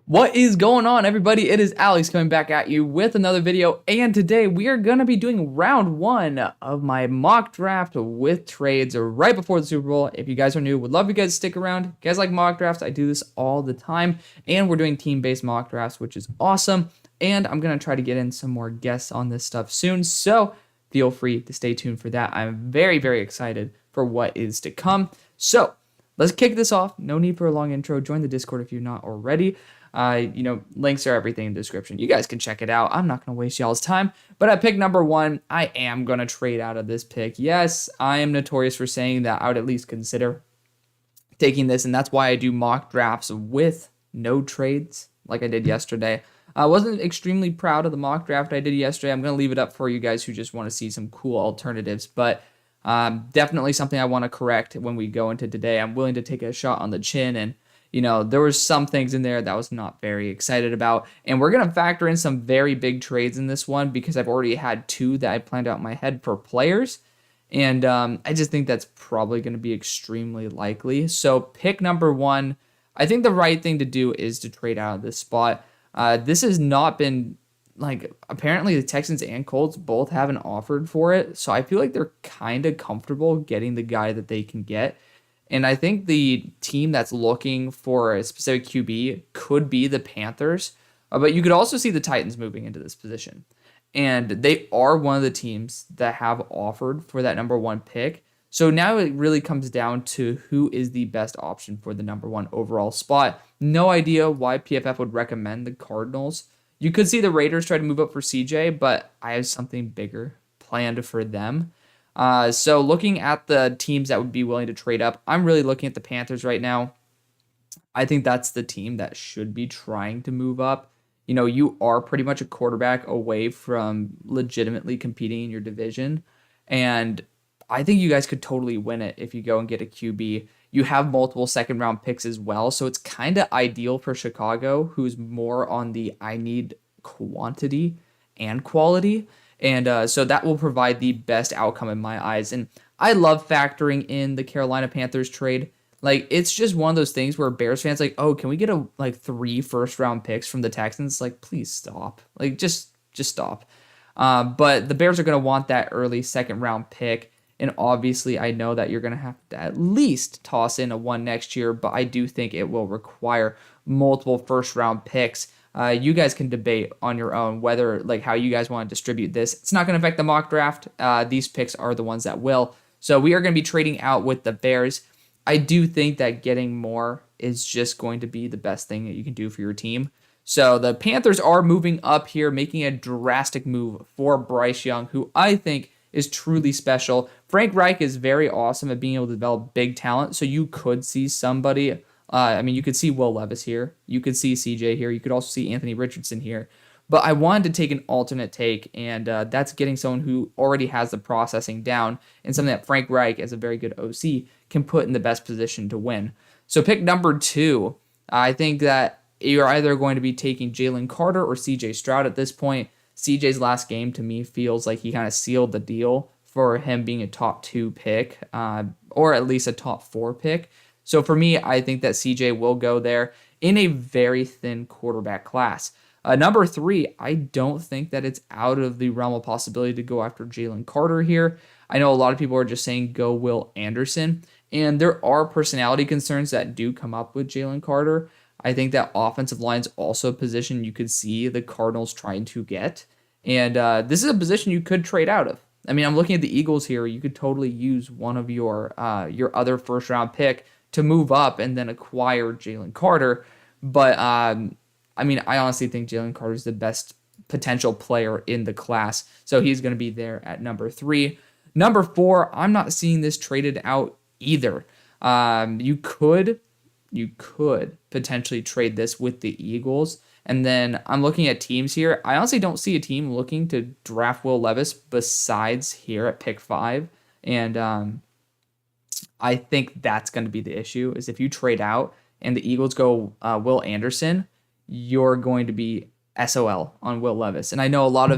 What is going on, everybody? It is Alex coming back at you with another video, and today we are going to be doing round one of my mock draft with trades right before the Super Bowl. If you guys are new, would love you guys to stick around. If you guys like mock drafts, I do this all the time, and we're doing team-based mock drafts, which is awesome, and I'm going to try to get in some more guests on this stuff soon, so feel free to stay tuned for that. I'm very, very excited for what is to come. So let's kick this off. No need for a long intro. Join the Discord if you're not already. Links are everything in the description. You guys can check it out. I'm not going to waste y'all's time. But at pick number one, I am going to trade out of this pick. Yes, I am notorious for saying that I would at least consider taking this, and that's why I do mock drafts with no trades like I did yesterday. I wasn't extremely proud of the mock draft I did yesterday. I'm going to leave it up for you guys who just want to see some cool alternatives, but definitely something I want to correct when we go into today. I'm willing to take a shot on the chin, and there was some things in there that I was not very excited about. And we're going to factor in some very big trades in this one because I've already had two that I planned out in my head for players. And I just think that's probably going to be extremely likely. So pick number one, I think the right thing to do is to trade out of this spot. This has not been, apparently the Texans and Colts both haven't offered for it. So I feel like they're kind of comfortable getting the guy that they can get. And I think the team that's looking for a specific QB could be the Panthers, but you could also see the Titans moving into this position. And they are one of the teams that have offered for that number one pick. So now it really comes down to who is the best option for the number one overall spot. No idea why PFF would recommend the Cardinals. You could see the Raiders try to move up for CJ, but I have something bigger planned for them. So looking at the teams that would be willing to trade up, I'm really looking at the Panthers right now. I think that's the team that should be trying to move up. You are pretty much a quarterback away from legitimately competing in your division. And I think you guys could totally win it if you go and get a QB. You have multiple second round picks as well. So it's kind of ideal for Chicago, who's more on the I need quantity and quality. And so that will provide the best outcome in my eyes. And I love factoring in the Carolina Panthers trade. It's just one of those things where Bears fans oh, can we get 3 first-round picks from the Texans? Please stop. Just stop. But the Bears are going to want that early second-round pick. And obviously, I know that you're going to have to at least toss in a 1 next year, but I do think it will require multiple first-round picks. You guys can debate on your own whether, how you guys want to distribute this. It's not going to affect the mock draft. These picks are the ones that will. So we are going to be trading out with the Bears. I do think that getting more is just going to be the best thing that you can do for your team. So the Panthers are moving up here, making a drastic move for Bryce Young, who I think is truly special. Frank Reich is very awesome at being able to develop big talent, so you could see somebody... you could see Will Levis here. You could see CJ here. You could also see Anthony Richardson here. But I wanted to take an alternate take, and that's getting someone who already has the processing down and something that Frank Reich, as a very good OC, can put in the best position to win. So pick number 2, I think that you're either going to be taking Jalen Carter or CJ Stroud at this point. CJ's last game, to me, feels like he kind of sealed the deal for him being a top 2 pick, or at least a top 4 pick. So for me, I think that CJ will go there in a very thin quarterback class. Number 3, I don't think that it's out of the realm of possibility to go after Jalen Carter here. I know a lot of people are just saying go Will Anderson, and there are personality concerns that do come up with Jalen Carter. I think that offensive line's also a position you could see the Cardinals trying to get, and this is a position you could trade out of. I'm looking at the Eagles here. You could totally use one of your other first-round pick to move up and then acquire Jalen Carter. But, I honestly think Jalen Carter is the best potential player in the class. So he's going to be there at number 3. Number 4, I'm not seeing this traded out either. You could potentially trade this with the Eagles. And then I'm looking at teams here. I honestly don't see a team looking to draft Will Levis besides here at pick 5. And, I think that's going to be the issue, is if you trade out and the Eagles go Will Anderson, you're going to be SOL on Will Levis. And I know a lot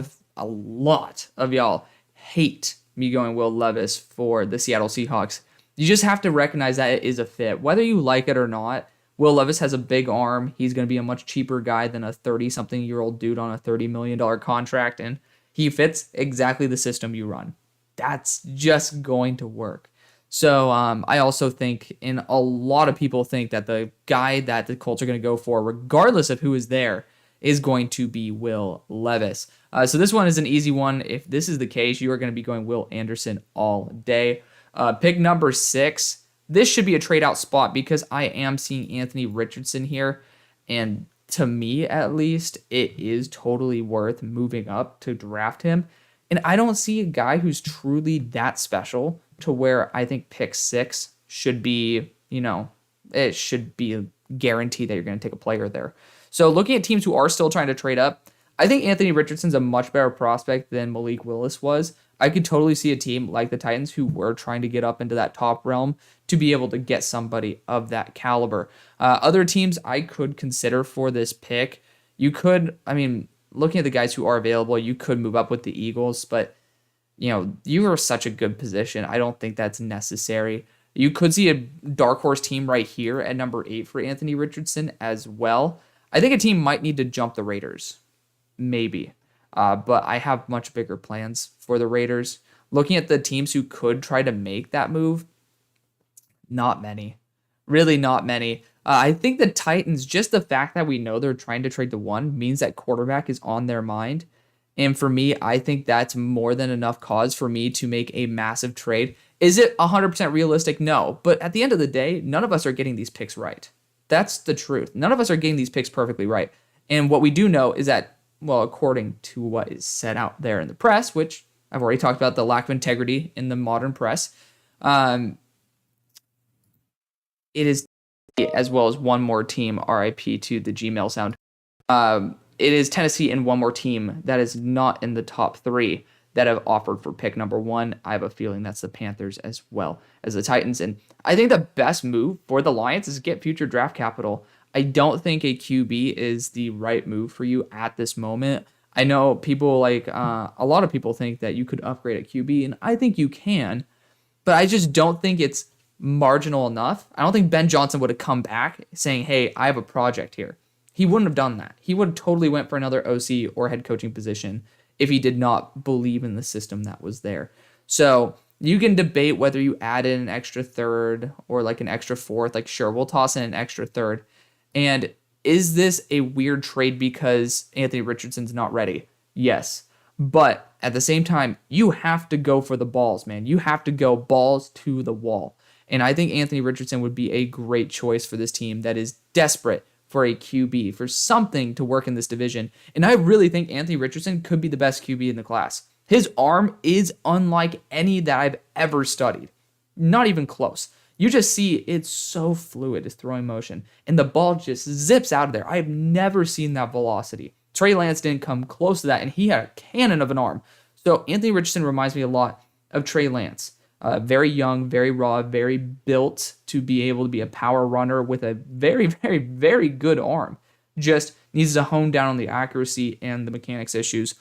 of y'all hate me going Will Levis for the Seattle Seahawks. You just have to recognize that it is a fit. Whether you like it or not, Will Levis has a big arm. He's going to be a much cheaper guy than a 30-something-year-old dude on a $30 million contract, and he fits exactly the system you run. That's just going to work. So I also think, and a lot of people think, that the guy that the Colts are going to go for, regardless of who is there, is going to be Will Levis. So this one is an easy one. If this is the case, you are going to be going Will Anderson all day. Pick number 6. This should be a trade out spot because I am seeing Anthony Richardson here. And to me, at least, it is totally worth moving up to draft him. And I don't see a guy who's truly that special to where I think pick 6 should be, it should be a guarantee that you're going to take a player there. So looking at teams who are still trying to trade up, I think Anthony Richardson's a much better prospect than Malik Willis was. I could totally see a team like the Titans who were trying to get up into that top realm to be able to get somebody of that caliber. Other teams I could consider for this pick, looking at the guys who are available, you could move up with the Eagles, but you are such a good position. I don't think that's necessary. You could see a dark horse team right here at number 8 for Anthony Richardson as well. I think a team might need to jump the Raiders. Maybe. But I have much bigger plans for the Raiders. Looking at the teams who could try to make that move, not many. Really not many. I think the Titans, just the fact that we know they're trying to trade to 1 means that quarterback is on their mind. And for me, I think that's more than enough cause for me to make a massive trade. Is it 100% realistic? No. But at the end of the day, none of us are getting these picks right. That's the truth. None of us are getting these picks perfectly right. And what we do know is that, well, according to what is said out there in the press, which I've already talked about the lack of integrity in the modern press, it is, as well as one more team, RIP to the Gmail sound. It is Tennessee and one more team that is not in the top 3 that have offered for pick number 1. I have a feeling that's the Panthers as well as the Titans. And I think the best move for the Lions is get future draft capital. I don't think a QB is the right move for you at this moment. I know people a lot of people think that you could upgrade a QB, and I think you can, but I just don't think it's marginal enough. I don't think Ben Johnson would have come back saying, hey, I have a project here. He wouldn't have done that. He would have totally went for another OC or head coaching position if he did not believe in the system that was there. So you can debate whether you add in an extra 3rd or an extra 4th. Sure, we'll toss in an extra 3rd. And is this a weird trade because Anthony Richardson's not ready? Yes. But at the same time, you have to go for the balls, man. You have to go balls to the wall. And I think Anthony Richardson would be a great choice for this team that is desperate for a QB, for something to work in this division. And I really think Anthony Richardson could be the best QB in the class. His arm is unlike any that I've ever studied. Not even close. You just see it's so fluid, his throwing motion, and the ball just zips out of there. I've never seen that velocity. Trey Lance didn't come close to that, and he had a cannon of an arm. So Anthony Richardson reminds me a lot of Trey Lance. Very young, very raw, very built to be able to be a power runner with a very, very, very good arm. Just needs to hone down on the accuracy and the mechanics issues.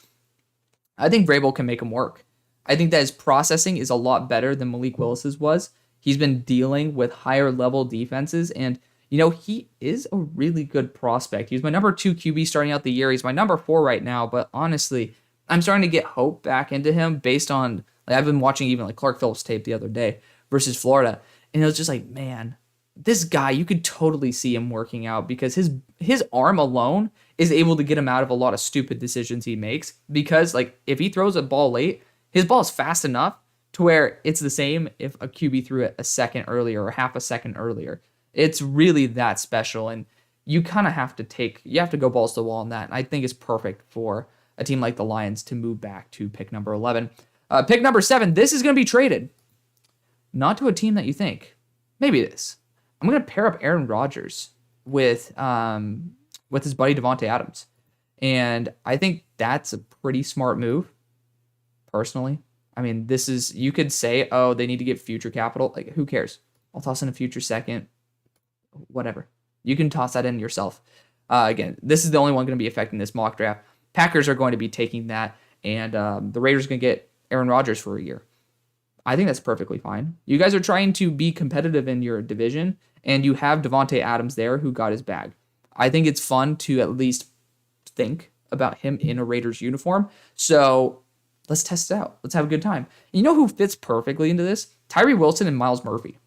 I think Vrabel can make him work. I think that his processing is a lot better than Malik Willis's was. He's been dealing with higher level defenses, and he is a really good prospect. He's my number 2 QB starting out the year. He's my number 4 right now, but honestly, I'm starting to get hope back into him based on, I've been watching even Clark Phillips tape the other day versus Florida, and it was just man, this guy, you could totally see him working out because his arm alone is able to get him out of a lot of stupid decisions he makes because, if he throws a ball late, his ball is fast enough to where it's the same if a QB threw it a second earlier or half a second earlier. It's really that special, and you kind of have to go balls to the wall on that, and I think it's perfect for a team like the Lions to move back to pick number 11. Pick number 7, this is going to be traded. Not to a team that you think. Maybe it is. I'm going to pair up Aaron Rodgers with his buddy Devontae Adams. And I think that's a pretty smart move, personally. You could say, oh, they need to get future capital. Who cares? I'll toss in a future second. Whatever. You can toss that in yourself. Again, this is the only one going to be affecting this mock draft. Packers are going to be taking that, and the Raiders are going to get Aaron Rodgers for a year. I think that's perfectly fine. You guys are trying to be competitive in your division, and you have Devontae Adams there who got his bag. I think it's fun to at least think about him in a Raiders uniform. So let's test it out. Let's have a good time. You know who fits perfectly into this? Tyree Wilson and Myles Murphy.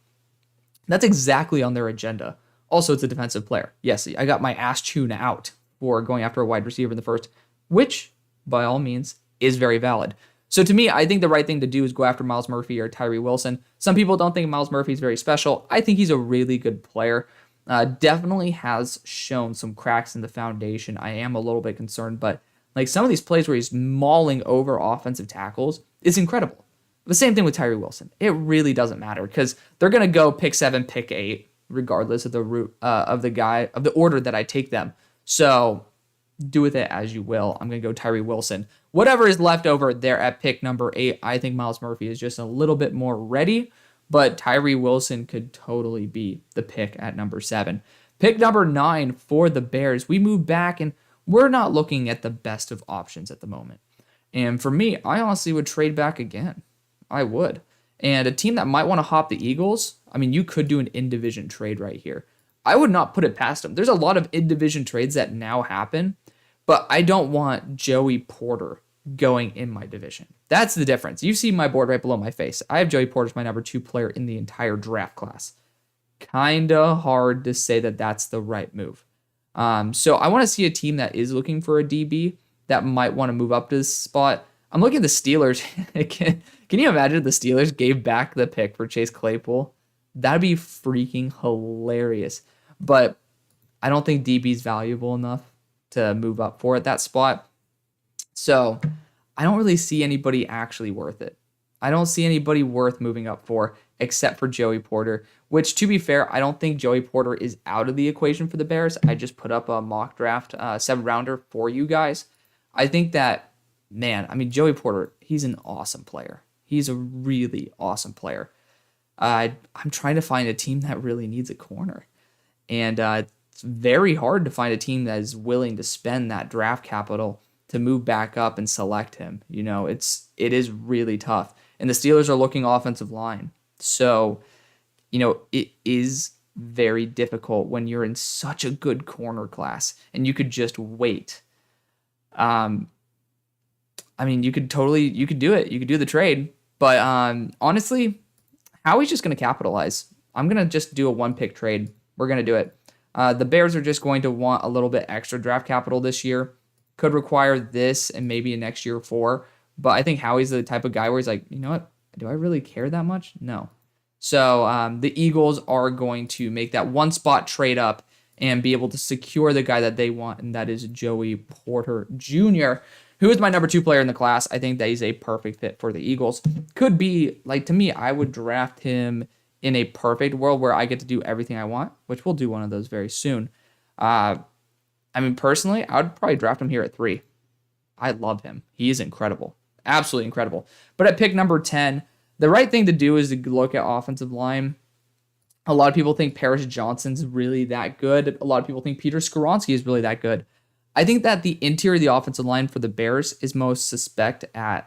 That's exactly on their agenda. Also, it's a defensive player. Yes, I got my ass chewed out for going after a wide receiver in the first, which, by all means, is very valid. So to me, I think the right thing to do is go after Myles Murphy or Tyree Wilson. Some people don't think Myles Murphy is very special. I think he's a really good player. Definitely has shown some cracks in the foundation. I am a little bit concerned, but like some of these plays where he's mauling over offensive tackles is incredible. The same thing with Tyree Wilson. It really doesn't matter because they're going to go pick 7, pick 8, regardless of the route of the order that I take them. So do with it as you will. I'm going to go Tyree Wilson. Whatever is left over there at pick number 8, I think Myles Murphy is just a little bit more ready, but Tyree Wilson could totally be the pick at number 7. Pick number 9 for the Bears. We move back, and we're not looking at the best of options at the moment. And for me, I honestly would trade back again. I would. And a team that might want to hop the Eagles, I mean, you could do an in-division trade right here. I would not put it past them. There's a lot of in-division trades that now happen, but I don't want Joey Porter going in my division. That's the difference. You see my board right below my face. I have Joey Porter as my number 2 player in the entire draft class. Kinda hard to say that that's the right move. So I want to see a team that is looking for a DB that might want to move up to this spot. I'm looking at the Steelers. Can you imagine if the Steelers gave back the pick for Chase Claypool? That'd be freaking hilarious. But I don't think DB's valuable enough to move up for at that spot. So I don't really see anybody actually worth it. I don't see anybody worth moving up for except for Joey Porter, which, to be fair, I don't think Joey Porter is out of the equation for the Bears. I just put up a mock draft 7-rounder for you guys. I think that, man, I mean, Joey Porter, he's an awesome player. He's a really awesome player. I'm trying to find a team that really needs a corner. And it's very hard to find a team that is willing to spend that draft capital to move back up and select him. You know, it is really tough. And the Steelers are looking offensive line. So, you know, it is very difficult when you're in such a good corner class and you could just wait. I mean, you could do it. You could do the trade. But honestly, Howie's just going to capitalize. I'm going to just do a 1-pick trade. We're going to do it. The Bears are just going to want a little bit extra draft capital this year. Could require this and maybe a next year 4. But I think Howie's the type of guy where he's like, you know what? Do I really care that much? No. So the Eagles are going to make that 1-spot trade up and be able to secure the guy that they want, and that is Joey Porter Jr., who is my number 2 player in the class. I think that he's a perfect fit for the Eagles. Could be, like, to me, I would draft him in a perfect world where I get to do everything I want, which we'll do one of those very soon. I mean, personally, I would probably draft him here at 3. I love him. He is incredible. Absolutely incredible. But at pick number 10, the right thing to do is to look at offensive line. A lot of people think Paris Johnson's really that good. A lot of people think Peter Skoronski is really that good. I think that the interior of the offensive line for the Bears is most suspect at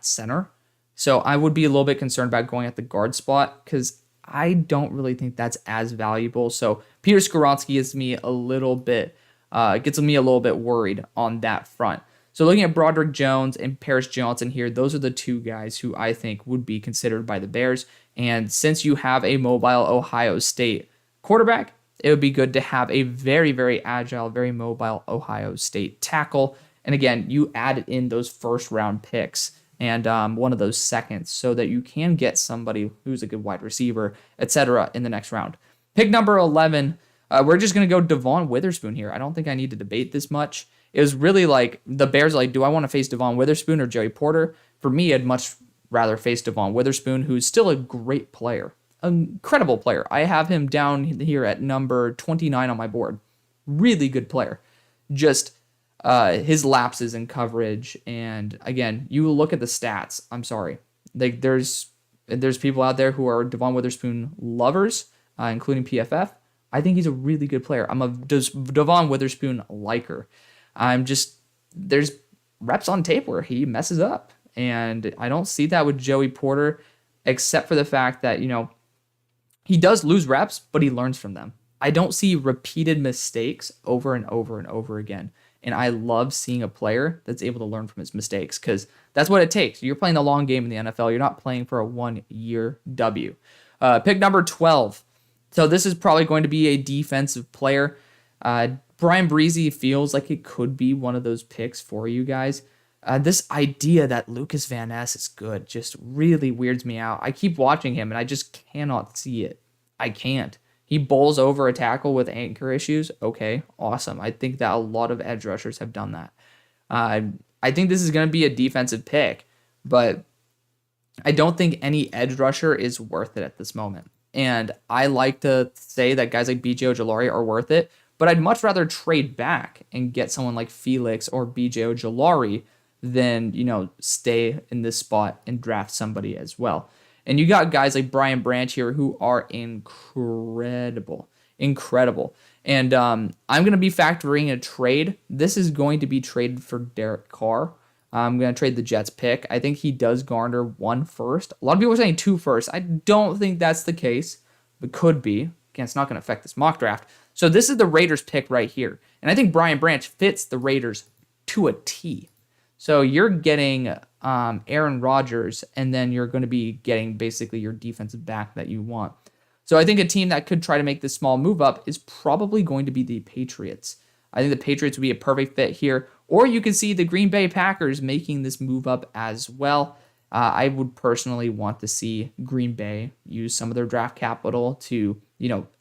center. So I would be a little bit concerned about going at the guard spot because I don't really think that's as valuable. So Peter Skoronski gets me a little bit worried on that front. So looking at Broderick Jones and Paris Johnson here, those are the 2 guys who I think would be considered by the Bears. And since you have a mobile Ohio State quarterback, it would be good to have a very, very agile, very mobile Ohio State tackle. And again, you add in those first-round picks and one of those seconds so that you can get somebody who's a good wide receiver, etc. in the next round. Pick number 11, we're just going to go Devon Witherspoon here. I don't think I need to debate this much. It was really like the Bears like, do I want to face Devon Witherspoon or Joey Porter? For me, I'd much rather face Devon Witherspoon, who's still a great player. Incredible player. I have him down here at number 29 on my board. Really good player. Just his lapses in coverage. And again, you look at the stats. I'm sorry. Like there's people out there who are Devon Witherspoon lovers, including PFF. I think he's a really good player. I'm a Devon Witherspoon liker. There's reps on tape where he messes up. And I don't see that with Joey Porter, except for the fact that, he does lose reps, but he learns from them. I don't see repeated mistakes over and over and over again. And I love seeing a player that's able to learn from his mistakes because that's what it takes. You're playing the long game in the NFL. You're not playing for a 1-year W. Pick number 12. So this is probably going to be a defensive player. Brian Breezy feels like it could be one of those picks for you guys. This idea that Lucas Van Ness is good just really weirds me out. I keep watching him and I just cannot see it. I can't. He bowls over a tackle with anchor issues. Okay, awesome. I think that a lot of edge rushers have done that. I think this is going to be a defensive pick, but I don't think any edge rusher is worth it at this moment. And I like to say that guys like BJ Ojulari are worth it, but I'd much rather trade back and get someone like Felix or BJ Ojulari than, stay in this spot and draft somebody as well. And you got guys like Brian Branch here who are incredible. And I'm going to be factoring a trade. This is going to be traded for Derek Carr. I'm going to trade the Jets pick. I think he does garner 1 first. A lot of people are saying 2 first. I don't think that's the case, but could be. Again, it's not going to affect this mock draft. So this is the Raiders pick right here. And I think Brian Branch fits the Raiders to a T. So you're getting Aaron Rodgers, and then you're going to be getting basically your defensive back that you want. So I think a team that could try to make this small move up is probably going to be the Patriots. I think the Patriots would be a perfect fit here. Or you can see the Green Bay Packers making this move up as well. I would personally want to see Green Bay use some of their draft capital to,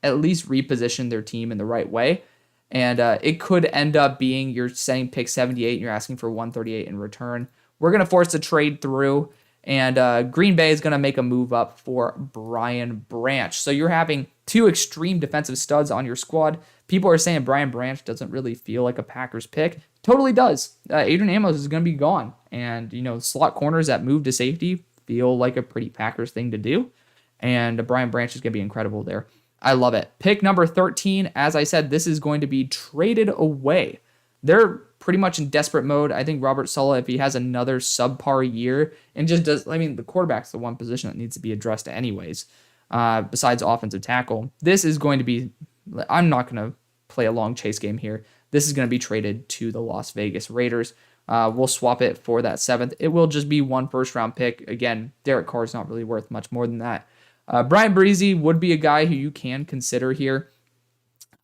at least reposition their team in the right way. And it could end up being you're setting pick 78 and you're asking for 138 in return. We're going to force the trade through, and Green Bay is going to make a move up for Brian Branch. So you're having 2 extreme defensive studs on your squad. People are saying Brian Branch doesn't really feel like a Packers pick. Totally does. Adrian Amos is going to be gone. And, slot corners that move to safety feel like a pretty Packers thing to do. And Brian Branch is going to be incredible there. I love it. Pick number 13, as I said, this is going to be traded away. They're pretty much in desperate mode. I think Robert Saleh, if he has another subpar year and just does, the quarterback's the one position that needs to be addressed anyways, besides offensive tackle. This is going to be, I'm not going to play a long chase game here. This is going to be traded to the Las Vegas Raiders. We'll swap it for that 7th. It will just be 1 first-round pick. Again, Derek Carr is not really worth much more than that. Brian Breezy would be a guy who you can consider here.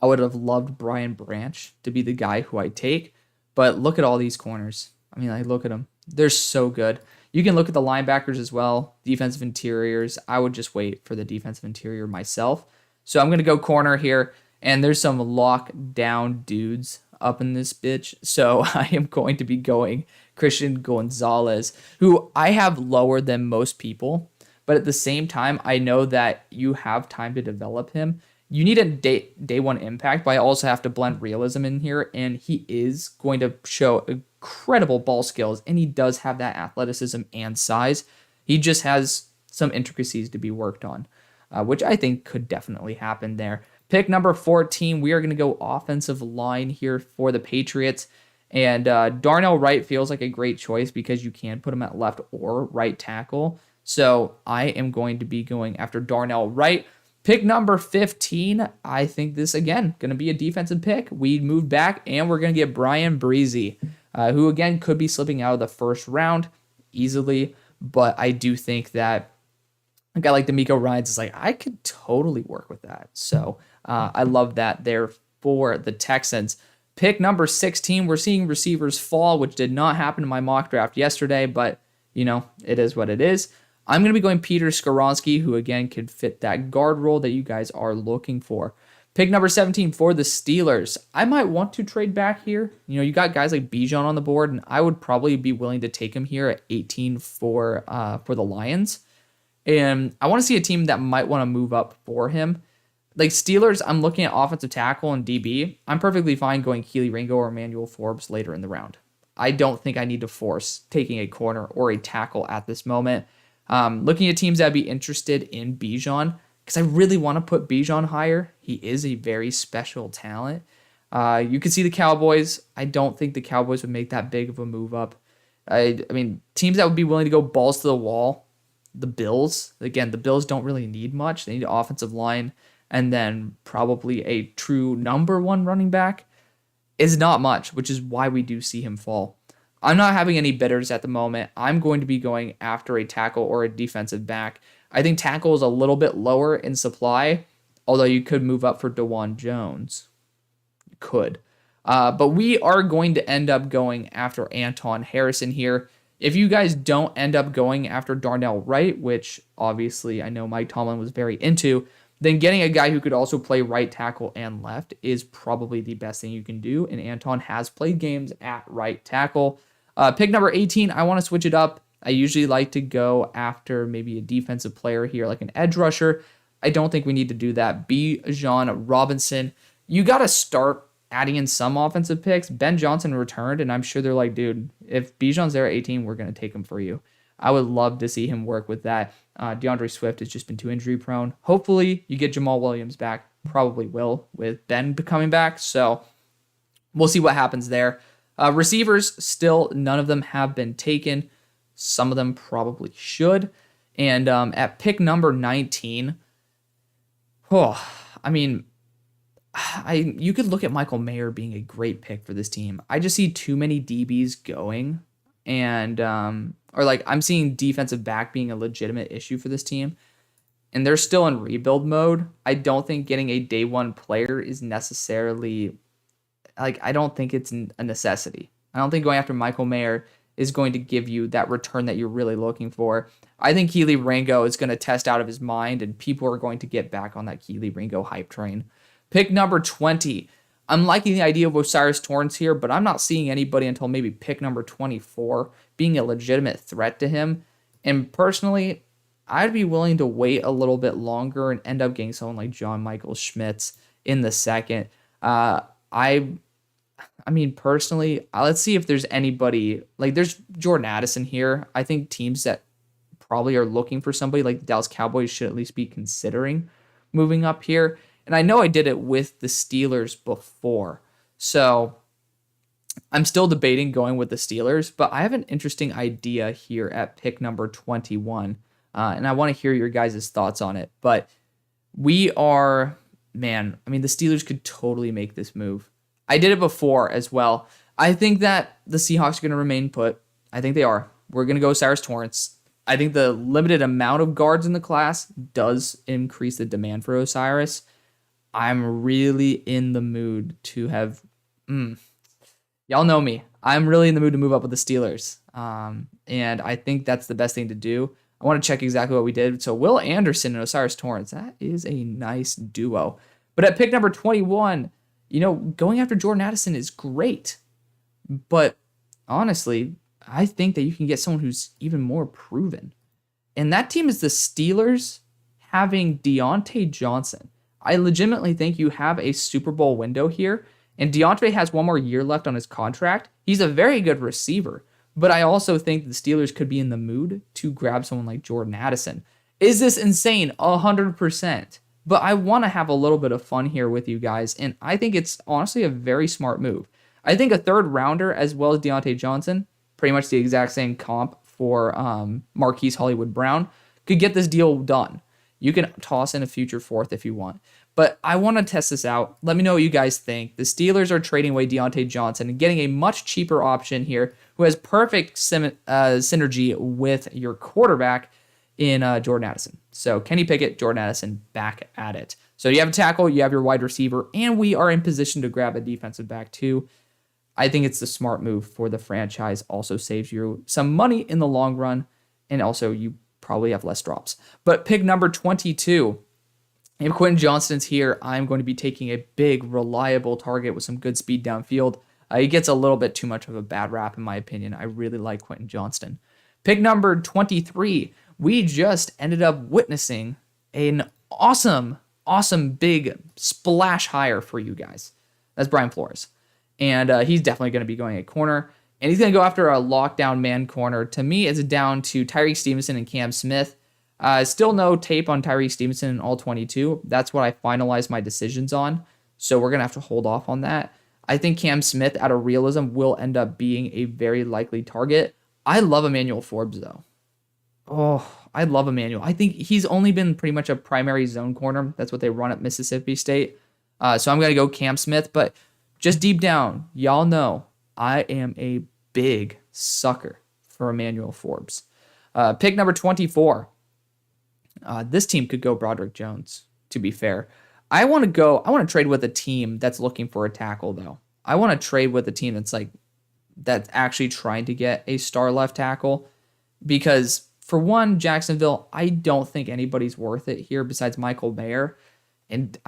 I would have loved Brian Branch to be the guy who I take, but look at all these corners. Look at them. They're so good. You can look at the linebackers as well, defensive interiors. I would just wait for the defensive interior myself. So I'm going to go corner here, and there's some lockdown dudes up in this bitch. So I am going to be going Christian Gonzalez, who I have lower than most people. But at the same time, I know that you have time to develop him. You need a day one impact, but I also have to blend realism in here. And he is going to show incredible ball skills, and he does have that athleticism and size. He just has some intricacies to be worked on, which I think could definitely happen there. Pick number 14, we are going to go offensive line here for the Patriots. And Darnell Wright feels like a great choice because you can put him at left or right tackle. So I am going to be going after Darnell Wright. Pick number 15, I think this, again, going to be a defensive pick. We moved back, and we're going to get Brian Breezy, who, again, could be slipping out of the first round easily. But I do think that a guy like D'Amico Ryans is I could totally work with that. So I love that there for the Texans. Pick number 16, we're seeing receivers fall, which did not happen in my mock draft yesterday, but, it is what it is. I'm going to be going Peter Skoronski, who, again, could fit that guard role that you guys are looking for. Pick number 17 for the Steelers. I might want to trade back here. You got guys like Bijan on the board, and I would probably be willing to take him here at 18 for the Lions. And I want to see a team that might want to move up for him. Like Steelers, I'm looking at offensive tackle and DB. I'm perfectly fine going Keely Ringo or Emmanuel Forbes later in the round. I don't think I need to force taking a corner or a tackle at this moment. Looking at teams that would be interested in Bijan, because I really want to put Bijan higher. He is a very special talent. You can see the Cowboys. I don't think the Cowboys would make that big of a move up. I mean, teams that would be willing to go balls to the wall, the Bills. Again, the Bills don't really need much. They need an offensive line and then probably a true number one running back is not much, which is why we do see him fall. I'm not having any bidders at the moment. I'm going to be going after a tackle or a defensive back. I think tackle is a little bit lower in supply, although you could move up for DeJuan Jones. You could. But we are going to end up going after Anton Harrison here. If you guys don't end up going after Darnell Wright, which obviously I know Mike Tomlin was very into, then getting a guy who could also play right tackle and left is probably the best thing you can do. And Anton has played games at right tackle. Pick number 18, I want to switch it up. I usually like to go after maybe a defensive player here, like an edge rusher. I don't think we need to do that. Bijan Robinson. You got to start adding in some offensive picks. Ben Johnson returned, and I'm sure they're like, dude, if Bijan's there at 18, we're going to take him for you. I would love to see him work with that. DeAndre Swift has just been too injury prone. Hopefully you get Jamal Williams back. Probably will with Ben coming back. So we'll see what happens there. Receivers, still none of them have been taken. Some of them probably should. And at pick number 19, you could look at Michael Mayer being a great pick for this team. I just see too many DBs going. And I'm seeing defensive back being a legitimate issue for this team. And they're still in rebuild mode. I don't think getting a day one player is necessarily, I don't think it's a necessity. I don't think going after Michael Mayer is going to give you that return that you're really looking for. I think Keely Ringo is going to test out of his mind, and people are going to get back on that Keely Ringo hype train. Pick number 20. I'm liking the idea of Osiris Torrance here, but I'm not seeing anybody until maybe pick number 24 being a legitimate threat to him. And personally, I'd be willing to wait a little bit longer and end up getting someone like John Michael Schmitz in the second. Personally, let's see if there's anybody, there's Jordan Addison here. I think teams that probably are looking for somebody like the Dallas Cowboys should at least be considering moving up here. And I know I did it with the Steelers before. So I'm still debating going with the Steelers, but I have an interesting idea here at pick number 21. And I want to hear your guys' thoughts on it. But the Steelers could totally make this move. I did it before as well. I think that the Seahawks are going to remain put. I think they are. We're going to go Osiris Torrance. I think the limited amount of guards in the class does increase the demand for Osiris. I'm really in the mood to have... Y'all know me. I'm really in the mood to move up with the Steelers. And I think that's the best thing to do. I want to check exactly what we did. So Will Anderson and Osiris Torrance, that is a nice duo. But at pick number 21, going after Jordan Addison is great. But honestly, I think that you can get someone who's even more proven. And that team is the Steelers having Deontay Johnson. I legitimately think you have a Super Bowl window here, and Deontay has one more year left on his contract. He's a very good receiver, but I also think the Steelers could be in the mood to grab someone like Jordan Addison. Is this insane? 100%. But I want to have a little bit of fun here with you guys, and I think it's honestly a very smart move. I think a third rounder as well as Deontay Johnson, pretty much the exact same comp for Marquise Hollywood Brown, could get this deal done. You can toss in a future fourth if you want. But I want to test this out. Let me know what you guys think. The Steelers are trading away Deontay Johnson and getting a much cheaper option here who has perfect synergy with your quarterback in Jordan Addison. So Kenny Pickett, Jordan Addison, back at it. So you have a tackle, you have your wide receiver, and we are in position to grab a defensive back too. I think it's the smart move for the franchise. Also saves you some money in the long run, and also you probably have less drops. But pick number 22. If Quentin Johnston's here, I'm going to be taking a big, reliable target with some good speed downfield. He gets a little bit too much of a bad rap, in my opinion. I really like Quentin Johnston. Pick number 23. We just ended up witnessing an awesome big splash hire for you guys. That's Brian Flores. And he's definitely going to be going at corner. And he's going to go after a lockdown man corner. To me, it's down to Tyreek Stevenson and Cam Smith. Still no tape on Tyreek Stevenson in all 22. That's what I finalized my decisions on. So we're going to have to hold off on that. I think Cam Smith, out of realism, will end up being a very likely target. I love Emmanuel Forbes, though. Oh, I love Emmanuel. I think he's only been pretty much a primary zone corner. That's what they run at Mississippi State. So I'm going to go Cam Smith. But just deep down, y'all know I am a big sucker for Emmanuel Forbes. Pick number 24. This team could go Broderick Jones, to be fair. I want to trade with a team that's looking for a tackle, though. I want to trade with a team that's actually trying to get a star left tackle, because for one, Jacksonville, I don't think anybody's worth it here besides Michael Mayer, and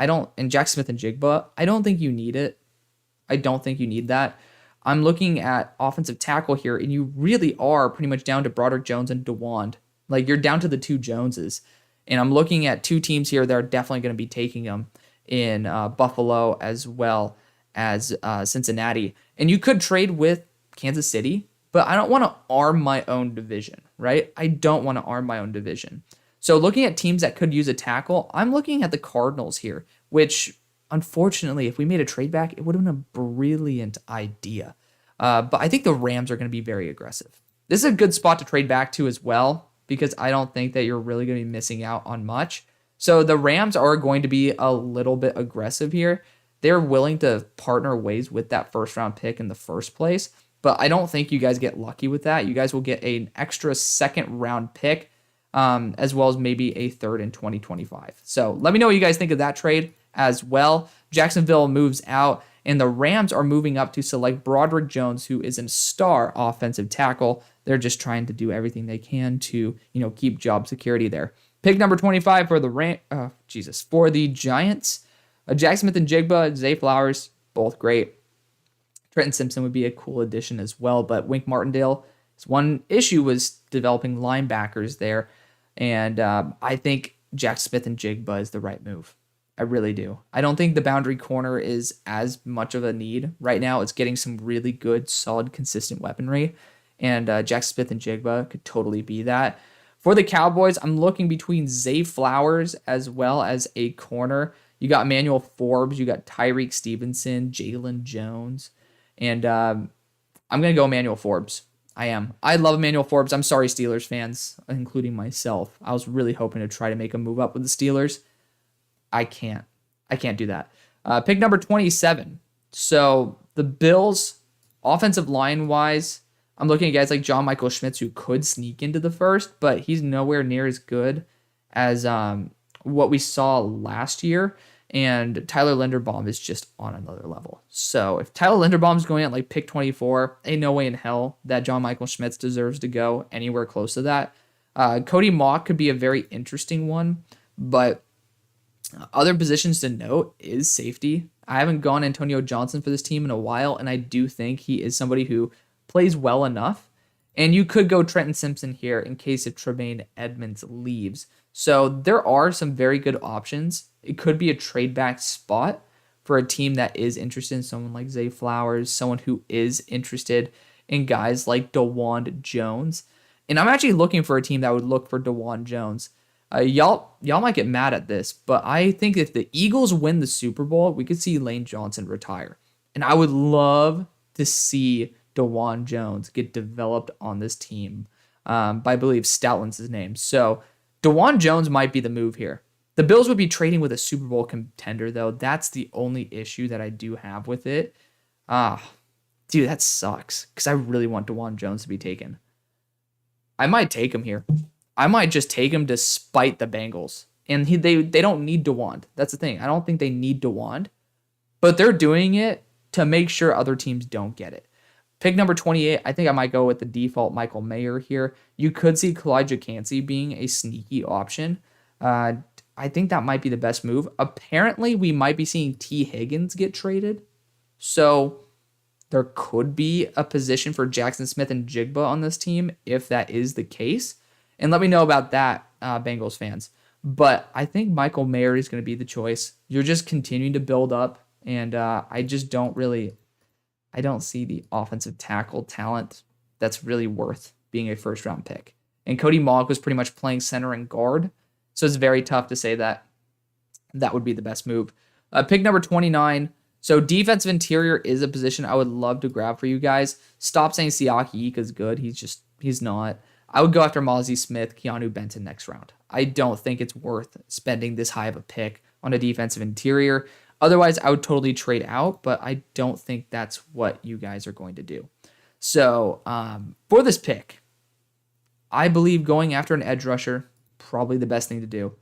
Jack Smith-Njigba. I don't think you need it. I don't think you need that. I'm looking at offensive tackle here, and you really are pretty much down to Broderick Jones and DeWand. Like, you're down to the two Joneses. And I'm looking at two teams here that are definitely going to be taking them in Buffalo as well as Cincinnati. And you could trade with Kansas City, but I don't want to arm my own division, right? I don't want to arm my own division. So looking at teams that could use a tackle, I'm looking at the Cardinals here, which unfortunately, if we made a trade back, it would have been a brilliant idea. But I think the Rams are going to be very aggressive. This is a good spot to trade back to as well, because I don't think that you're really going to be missing out on much. So the Rams are going to be a little bit aggressive here. They're willing to partner ways with that first round pick in the first place, but I don't think you guys get lucky with that. You guys will get an extra second round pick, as well as maybe a third in 2025. So let me know what you guys think of that trade as well. Jacksonville moves out, and the Rams are moving up to select Broderick Jones, who is a star offensive tackle. They're just trying to do everything they can to, keep job security there. Pick number 25 for the Giants. Jack Smith-Njigba, Zay Flowers, both great. Trenton Simpson would be a cool addition as well, but Wink Martindale, his one issue was developing linebackers there, and I think Jack Smith-Njigba is the right move. I really do. I don't think the boundary corner is as much of a need right now. It's getting some really good, solid, consistent weaponry, and Jack Smith-Njigba could totally be that. For the Cowboys, I'm looking between Zay Flowers as well as a corner. You got Emmanuel Forbes, you got Tyreek Stevenson, Jalen Jones, and I'm going to go Emmanuel Forbes. I am. I love Emmanuel Forbes. I'm sorry, Steelers fans, including myself. I was really hoping to try to make a move up with the Steelers. I can't do that. Pick number 27. So the Bills, offensive line-wise, I'm looking at guys like John Michael Schmitz, who could sneak into the first, but he's nowhere near as good as what we saw last year. And Tyler Linderbaum is just on another level. So if Tyler Linderbaum's going at like pick 24, ain't no way in hell that John Michael Schmitz deserves to go anywhere close to that. Cody Mauch could be a very interesting one, but other positions to note is safety. I haven't gone Antonio Johnson for this team in a while, and I do think he is somebody who plays well enough. And you could go Trenton Simpson here in case if Tremaine Edmonds leaves. So there are some very good options. It could be a trade back spot for a team that is interested in someone like Zay Flowers, someone who is interested in guys like DeWand Jones. And I'm actually looking for a team that would look for DeWand Jones. Y'all might get mad at this, but I think if the Eagles win the Super Bowl, we could see Lane Johnson retire. And I would love to see DeWand Jones get developed on this team. I believe Stoutland's his name. So DeWand Jones might be the move here. The Bills would be trading with a Super Bowl contender, though. That's the only issue that I do have with it. Dude, that sucks, because I really want DeWand Jones to be taken. I might take him here. I might just take him to spite the Bengals. And they don't need DeWand. That's the thing. I don't think they need DeWand. But they're doing it to make sure other teams don't get it. Pick number 28, I think I might go with the default Michael Mayer here. You could see Kalijah Cansey being a sneaky option. I think that might be the best move. Apparently, we might be seeing T. Higgins get traded. So there could be a position for Jackson Smith-Njigba on this team if that is the case. And let me know about that, Bengals fans. But I think Michael Mayer is going to be the choice. You're just continuing to build up. And I don't see the offensive tackle talent that's really worth being a first-round pick. And Cody Mauch was pretty much playing center and guard, so it's very tough to say that that would be the best move. Pick number 29. So defensive interior is a position I would love to grab for you guys. Stop saying Siaki Ika is good. He's just He's not. I would go after Mozzie Smith, Keanu Benton next round. I don't think it's worth spending this high of a pick on a defensive interior. Otherwise, I would totally trade out, but I don't think that's what you guys are going to do. So for this pick, I believe going after an edge rusher, probably the best thing to do.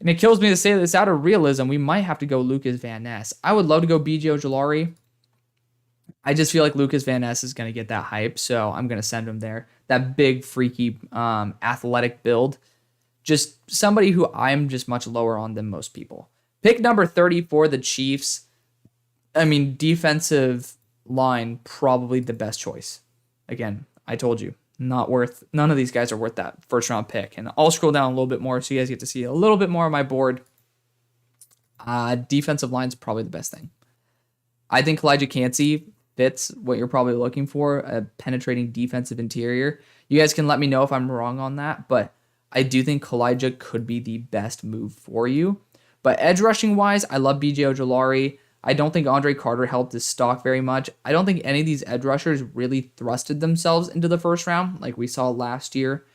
And it kills me to say this, out of realism, we might have to go Lucas Van Ness. I would love to go B.J. Ojulari. I just feel like Lucas Van Ness is going to get that hype, so I'm going to send him there. That big, freaky, athletic build. Just somebody who I'm just much lower on than most people. Pick number 30 for the Chiefs. I mean, defensive line, probably the best choice. Again, I told you, none of these guys are worth that first round pick. And I'll scroll down a little bit more so you guys get to see a little bit more of my board. Defensive line is probably the best thing. I think Elijah Cansey fits what you're probably looking for, a penetrating defensive interior. You guys can let me know if I'm wrong on that, but I do think Elijah could be the best move for you. But edge rushing wise, I love B.J. Ojulari. I don't think Andre Carter helped his stock very much. I don't think any of these edge rushers really thrusted themselves into the first round like we saw last year.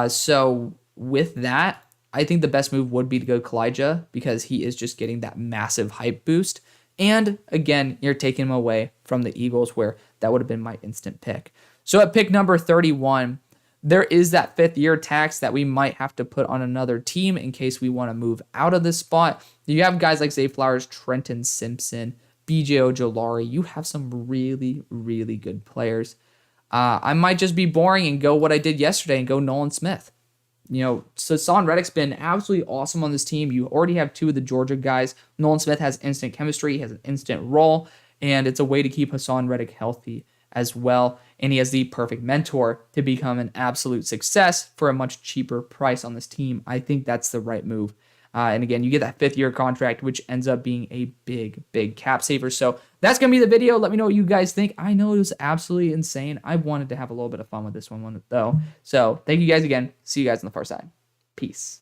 So with that, I think the best move would be to go Elijah because he is just getting that massive hype boost. And again, you're taking him away from the Eagles where that would have been my instant pick. So at pick number 31, there is that 5th-year tax that we might have to put on another team in case we want to move out of this spot. You have guys like Zay Flowers, Trenton Simpson, B.J. Ojulari. You have some really, really good players. I might just be boring and go what I did yesterday and go Nolan Smith. You know, Hassan Reddick's been absolutely awesome on this team. You already have 2 of the Georgia guys. Nolan Smith has instant chemistry, he has an instant role, and it's a way to keep Hassan Reddick healthy as well. And he has the perfect mentor to become an absolute success for a much cheaper price on this team. I think that's the right move. And again, you get that 5th-year contract, which ends up being a big, big cap saver. So that's going to be the video. Let me know what you guys think. I know it was absolutely insane. I wanted to have a little bit of fun with this one, though. So thank you guys again. See you guys on the far side. Peace.